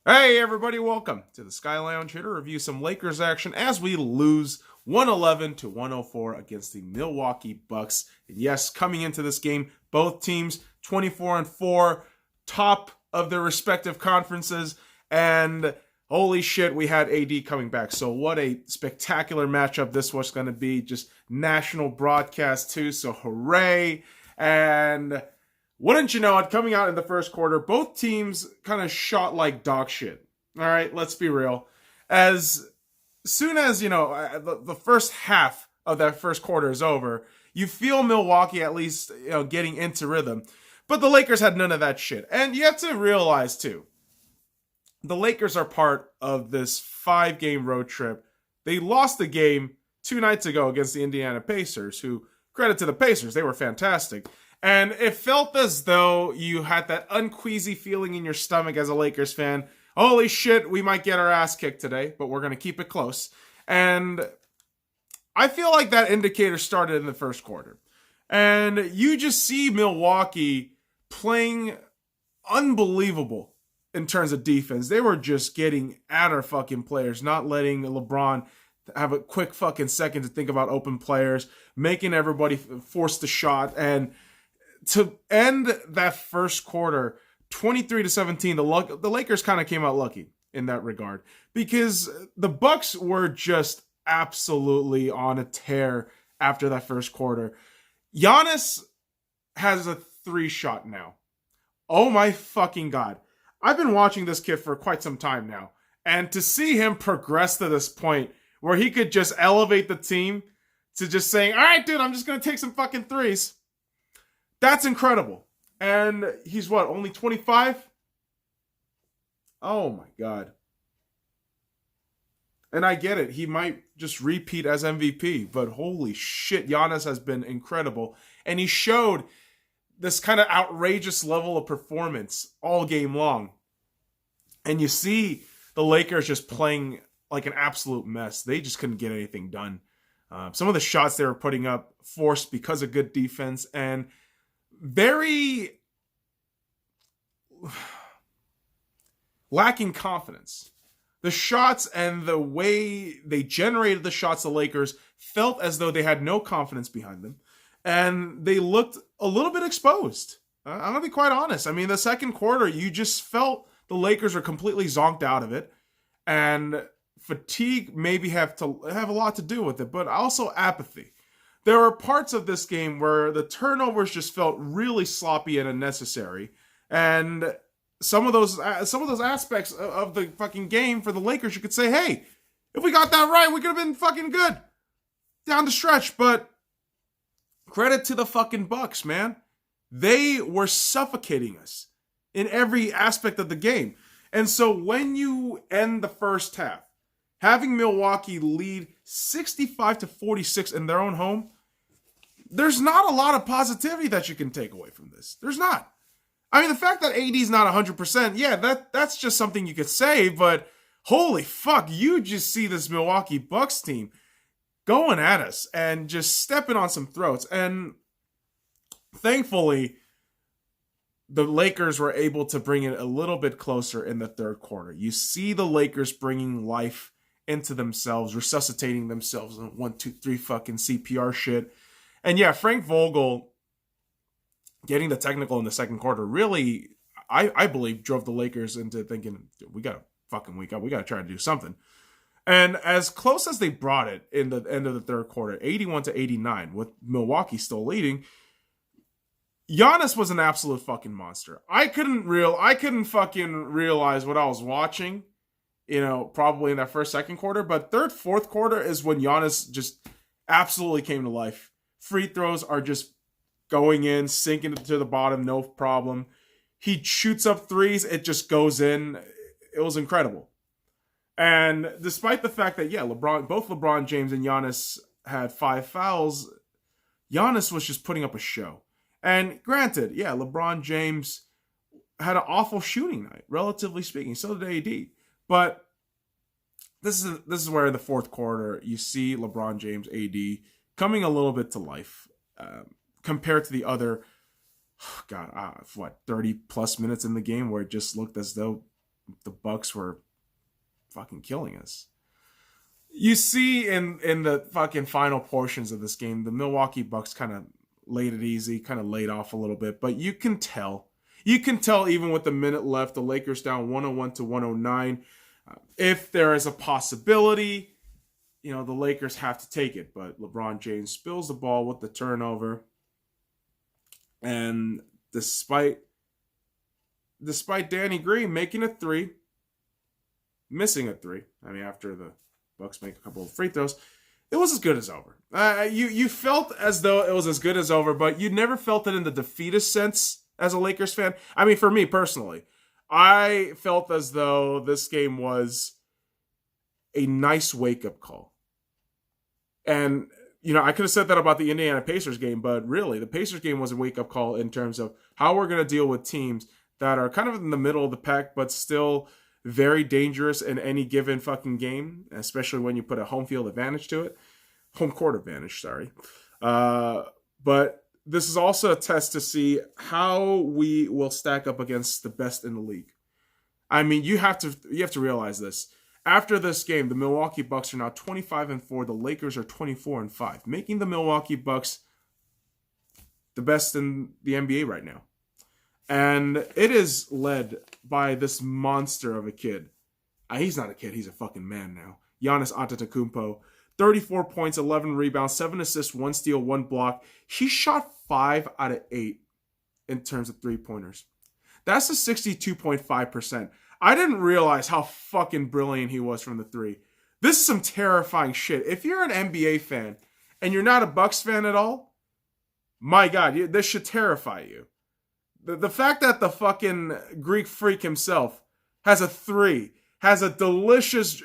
Hey everybody, welcome to the Sky Lounge here to review some Lakers action as we lose 111 to 104 against the Milwaukee Bucks. And yes, coming into this game, both teams 24-4, top of their respective conferences, and holy shit, we had AD coming back. So what a spectacular matchup this was going to be. Just national broadcast too, so hooray. And wouldn't you know it, coming out in the first quarter, both teams kind of shot like dog shit. All right, let's be real. As soon as, the first half of that first quarter is over, you feel Milwaukee at least, getting into rhythm. But the Lakers had none of that shit. And you have to realize, too, the Lakers are part of this 5-game road trip. They lost the game 2 nights ago against the Indiana Pacers, who, credit to the Pacers, they were fantastic. And it felt as though you had that unqueasy feeling in your stomach as a Lakers fan. Holy shit, we might get our ass kicked today, but we're going to keep it close. And I feel like that indicator started in the first quarter. And you just see Milwaukee playing unbelievable in terms of defense. They were just getting at our fucking players, not letting LeBron have a quick fucking second to think about open players, making everybody force the shot. And to end that first quarter, 23-17, the Lakers kind of came out lucky in that regard because the Bucks were just absolutely on a tear after that first quarter. Giannis has a 3-shot now. Oh my fucking God. I've been watching this kid for quite some time now, and to see him progress to this point where he could just elevate the team to just saying, all right, dude, I'm just going to take some fucking threes. That's incredible. And he's what, only 25? Oh my God. And I get it. He might just repeat as MVP, but holy shit, Giannis has been incredible. And he showed this kind of outrageous level of performance all game long. And you see the Lakers just playing like an absolute mess. They just couldn't get anything done. Some of the shots they were putting up forced because of good defense and very lacking confidence. The shots and the way they generated the shots, the Lakers felt as though they had no confidence behind them. And they looked a little bit exposed. I'm going to be quite honest. I mean, the second quarter, you just felt the Lakers were completely zonked out of it. And fatigue maybe have a lot to do with it, but also apathy. There were parts of this game where the turnovers just felt really sloppy and unnecessary. And some of those aspects of the fucking game for the Lakers, you could say, hey, if we got that right, we could have been fucking good down the stretch. But credit to the fucking Bucks, man. They were suffocating us in every aspect of the game. And so when you end the first half, having Milwaukee lead 65-46 in their own home, there's not a lot of positivity that you can take away from this. There's not. I mean, the fact that AD's not 100%, yeah, that's just something you could say, but holy fuck, you just see this Milwaukee Bucks team going at us and just stepping on some throats. And thankfully, the Lakers were able to bring it a little bit closer in the third quarter. You see the Lakers bringing life into themselves, resuscitating themselves in 1, 2, 3 fucking CPR shit. And yeah, Frank Vogel getting the technical in the second quarter really, I believe, drove the Lakers into thinking, we got to fucking wake up. We got to try to do something. And as close as they brought it in the end of the third quarter, 81-89, with Milwaukee still leading, Giannis was an absolute fucking monster. I couldn't fucking realize what I was watching, probably in that second quarter, but third, fourth quarter is when Giannis just absolutely came to life. Free throws are just going in, sinking to the bottom, no problem. He shoots up threes, it just goes in. It was incredible. And despite the fact that, both LeBron James and Giannis had 5 fouls, Giannis was just putting up a show. And granted, LeBron James had an awful shooting night, relatively speaking. So did AD. But this is where in the fourth quarter you see LeBron James, AD coming a little bit to life compared to the other, 30 plus minutes in the game where it just looked as though the Bucks were fucking killing us. You see in the fucking final portions of this game, the Milwaukee Bucks kind of laid it easy, kind of laid off a little bit, but you can tell even with the minute left, the Lakers down 101 to 109. If there is a possibility, the Lakers have to take it, but LeBron James spills the ball with the turnover. And despite Danny Green making a three, missing a three, after the Bucks make a couple of free throws, it was as good as over. You felt as though it was as good as over, but you never felt it in the defeatist sense as a Lakers fan. For me personally, I felt as though this game was a nice wake-up call. And, I could have said that about the Indiana Pacers game, but really, the Pacers game was a wake-up call in terms of how we're going to deal with teams that are kind of in the middle of the pack, but still very dangerous in any given fucking game, especially when you put a home field advantage to it. Home court advantage, sorry. But this is also a test to see how we will stack up against the best in the league. You have to realize this. After this game, the Milwaukee Bucks are now 25-4. The Lakers are 24-5, making the Milwaukee Bucks the best in the NBA right now. And it is led by this monster of a kid. He's not a kid. He's a fucking man now. Giannis Antetokounmpo. 34 points, 11 rebounds, 7 assists, 1 steal, 1 block. He shot 5 out of 8 in terms of three-pointers. That's a 62.5%. I didn't realize how fucking brilliant he was from the three. This is some terrifying shit. If you're an NBA fan and you're not a Bucks fan at all, my God, this should terrify you. The fact that the fucking Greek freak himself has a three, has a delicious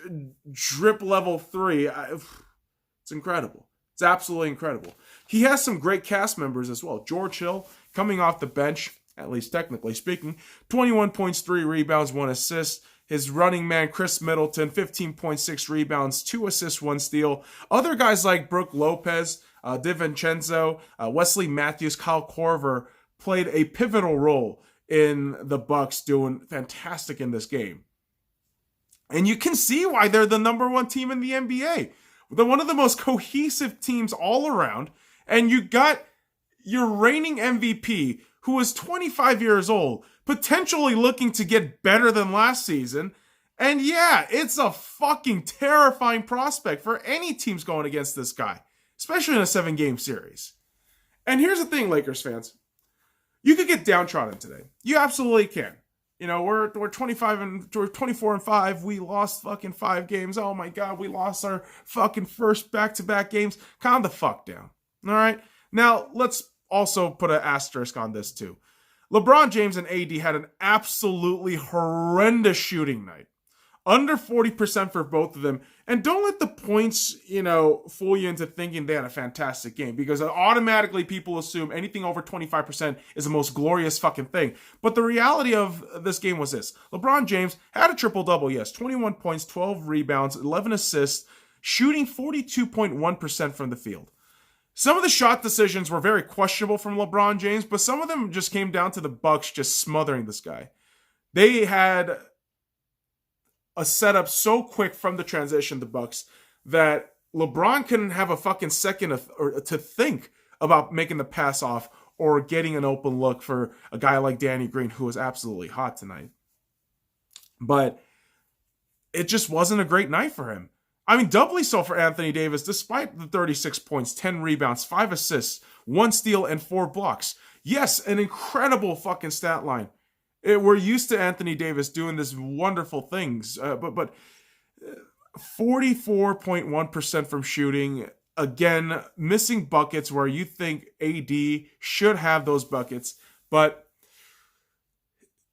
drip level three, it's incredible. It's absolutely incredible. He has some great cast members as well. George Hill, coming off the bench, at least technically speaking, 21 points, 3 rebounds, 1 assist. His running man, Chris Middleton, 15.6 rebounds, 2 assists, 1 steal. Other guys like Brook Lopez, DiVincenzo, Wesley Matthews, Kyle Korver played a pivotal role in the Bucks, doing fantastic in this game. And you can see why they're the number 1 team in the NBA. They're one of the most cohesive teams all around. And you got your reigning MVP, who is 25 years old, potentially looking to get better than last season. And yeah, it's a fucking terrifying prospect for any teams going against this guy, especially in a 7-game series. And here's the thing, Lakers fans. You could get downtrodden today. You absolutely can. We're 24-5. We lost fucking 5 games. Oh my God, we lost our fucking first back-to-back games. Calm the fuck down. All right? Now, let's also put an asterisk on this too. LeBron James and AD had an absolutely horrendous shooting night. Under 40% for both of them. And don't let the points, fool you into thinking they had a fantastic game, because automatically people assume anything over 25% is the most glorious fucking thing. But the reality of this game was this. LeBron James had a triple-double, yes. 21 points, 12 rebounds, 11 assists, shooting 42.1% from the field. Some of the shot decisions were very questionable from LeBron James, but some of them just came down to the Bucks just smothering this guy. They had a setup so quick from the transition, the Bucks, that LeBron couldn't have a fucking second to think about making the pass off or getting an open look for a guy like Danny Green, who was absolutely hot tonight. But it just wasn't a great night for him. Doubly so for Anthony Davis, despite the 36 points, 10 rebounds, 5 assists, 1 steal, and 4 blocks. Yes, an incredible fucking stat line. We're used to Anthony Davis doing this wonderful things, but 44.1% from shooting. Again, missing buckets where you think AD should have those buckets, but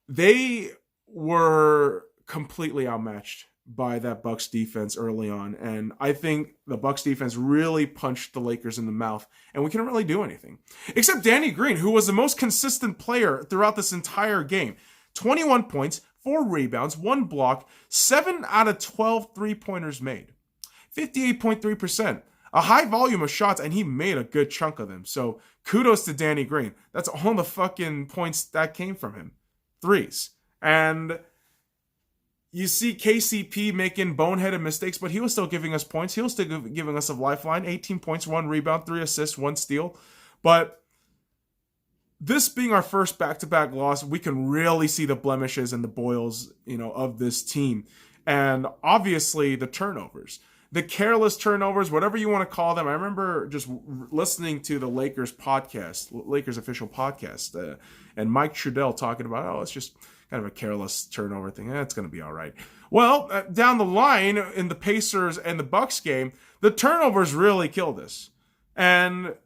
they were completely outmatched by that Bucks defense early on. And I think the Bucks defense really punched the Lakers in the mouth, and we couldn't really do anything. Except Danny Green, who was the most consistent player throughout this entire game. 21 points, 4 rebounds, 1 block, 7 out of 12 three-pointers made. 58.3%. A high volume of shots, and he made a good chunk of them. So kudos to Danny Green. That's all the fucking points that came from him. Threes. And You see KCP making boneheaded mistakes, but he was still giving us points. He was still giving us a lifeline. 18 points, 1 rebound, 3 assists, 1 steal. But this being our first back-to-back loss, we can really see the blemishes and the boils, of this team. And obviously the turnovers. The careless turnovers, whatever you want to call them. I remember just listening to the Lakers official podcast, and Mike Trudell talking about, it's just kind of a careless turnover thing. It's going to be all right. Well, down the line in the Pacers and the Bucks game, the turnovers really killed us. And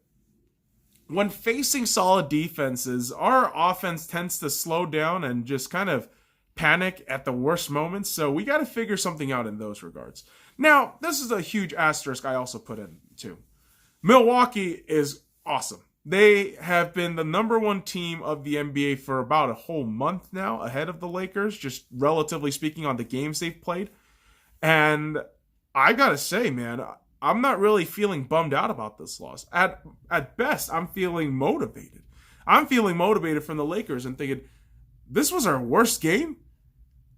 when facing solid defenses, our offense tends to slow down and just kind of panic at the worst moments. So we got to figure something out in those regards. Now, this is a huge asterisk I also put in too. Milwaukee is awesome. They have been the number 1 team of the NBA for about a whole month now, ahead of the Lakers, just relatively speaking on the games they've played. And I gotta say, man, I'm not really feeling bummed out about this loss. At best, I'm feeling motivated. I'm feeling motivated from the Lakers and thinking, this was our worst game?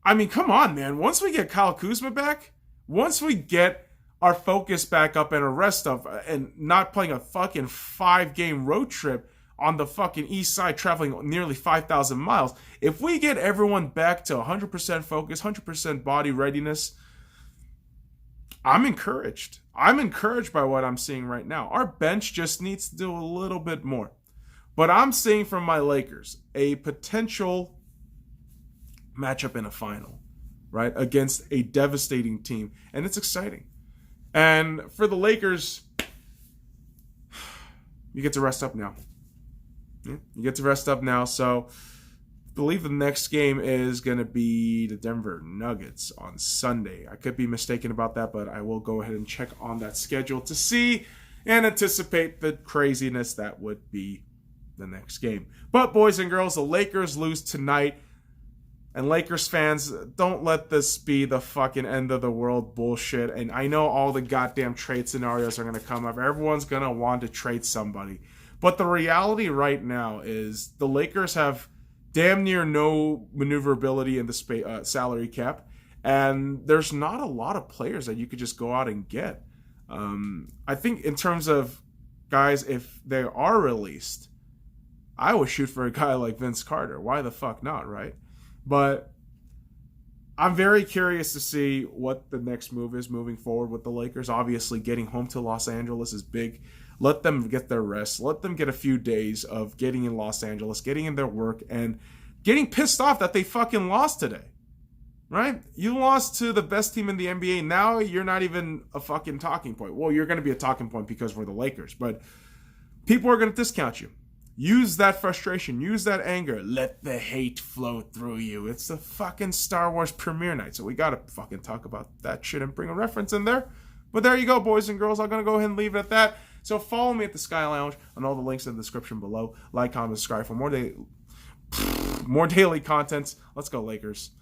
I mean, come on, man. Once we get Kyle Kuzma back, once we get our focus back up and a rest of, and not playing a fucking 5-game road trip on the fucking east side, traveling nearly 5,000 miles, if we get everyone back to 100% focus, 100% body readiness, I'm encouraged. I'm encouraged by what I'm seeing right now. Our bench just needs to do a little bit more. But I'm seeing from my Lakers a potential matchup in a final, right, against a devastating team. And it's exciting. And for the Lakers, you get to rest up now. You get to rest up now. So I believe the next game is going to be the Denver Nuggets on Sunday. I could be mistaken about that, but I will go ahead and check on that schedule to see and anticipate the craziness that would be the next game. But boys and girls, the Lakers lose tonight. And Lakers fans, don't let this be the fucking end of the world bullshit. And I know all the goddamn trade scenarios are going to come up. Everyone's going to want to trade somebody. But the reality right now is the Lakers have damn near no maneuverability in the salary cap. And there's not a lot of players that you could just go out and get. I think in terms of guys, if they are released, I would shoot for a guy like Vince Carter. Why the fuck not, right? But I'm very curious to see what the next move is moving forward with the Lakers. Obviously, getting home to Los Angeles is big. Let them get their rest. Let them get a few days of getting in Los Angeles, getting in their work, and getting pissed off that they fucking lost today. Right? You lost to the best team in the NBA. Now you're not even a fucking talking point. Well, you're going to be a talking point because we're the Lakers. But people are going to discount you. Use that frustration. Use that anger. Let the hate flow through you. It's the fucking Star Wars premiere night, so we gotta fucking talk about that shit and bring a reference in there. But there you go, boys and girls. I'm gonna go ahead and leave it at that. So follow me at the Sky Lounge on all the links in the description below. Like, comment, subscribe for more daily contents. Let's go, Lakers.